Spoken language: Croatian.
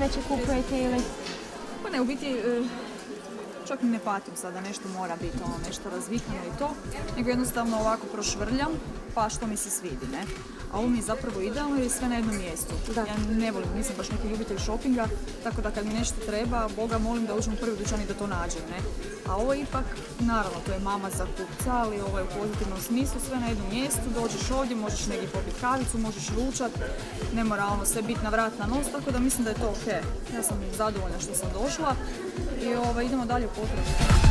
najveće kupujete ili? Pa ne, u biti čak ne patim sada, nešto mora biti, nešto razvikano i to, nego jednostavno ovako prošvrljam, pa što mi se svidi, ne? A ovo mi je zapravo idealno jer je sve na jednom mjestu. Da. Ja ne volim, nisam baš neki ljubitelj shoppinga, tako da kad mi nešto treba, Boga molim da uđem u prvi dućan i da to nađem, ne? A ovo ipak, naravno, to je mama za kupca, ali ovo je u pozitivnom smislu, sve na jednom mjestu, dođeš ovdje, možeš negdje popiti kavicu, možeš ručat, ne mora sve biti na vrat na nos, tako da mislim da je to ok. Ja sam zadovoljna što sam došla i idemo dalje u potragu.